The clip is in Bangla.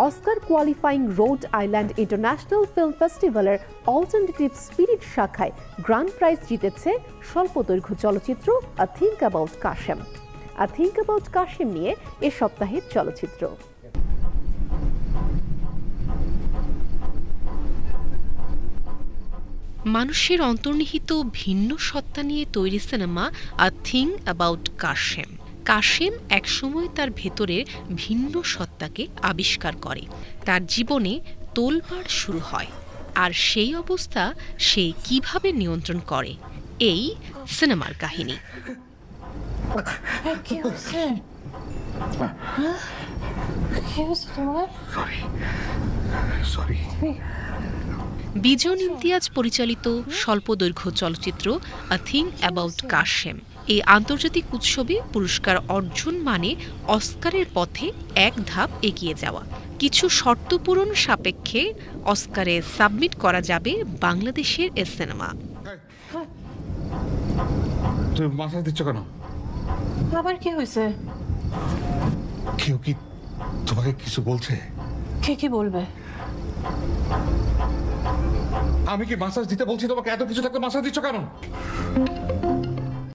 Oscar qualifying Rhode Island international film ফেস্টিভ্যালের অল্টারনেটিভ স্পিরিট শাখায় গ্র্যান্ড প্রাইজ জিতেছে স্বল্পদৈর্ঘ্য চলচ্চিত্র a think about Kashem. A think about Kashem নিয়ে এ সপ্তাহের চলচ্চিত্র। মানুষের অন্তর্নিহিত ভিন্ন সত্তা নিয়ে তৈরি cinema a think about Kashem. Kashem একসময় তার ভেতরের ভিন্ন সত্তাকে আবিষ্কার করে, তার জীবনে তোলপাড় শুরু হয়, আর সেই অবস্থা সে কিভাবে নিয়ন্ত্রণ করে, এই সিনেমার কাহিনী। বিজন ইমতিয়াজ পরিচালিত স্বল্পদৈর্ঘ্য চলচ্চিত্র আ থিঙ্ক অ্যাবাউট কাশেম এই আন্তর্জাতিক উৎসবে পুরস্কার অর্জন মানে অস্কারের পথে এক ধাপ এগিয়ে যাওয়া। কিছু শর্ত পূরণ সাপেক্ষে অস্কারে সাবমিট করা যাবে বাংলাদেশের এ সিনেমা। তুমি মাথা দিচ্ছ কেন? আবার কি হয়েছে? কেউ কি তোমাকে কিছু বলছে? কে কি বলবে? আমি কি মাসাজ দিতে বলছি তোমাকে? এত কিছু থাকলে মাসাজ দিচ্ছ কেন?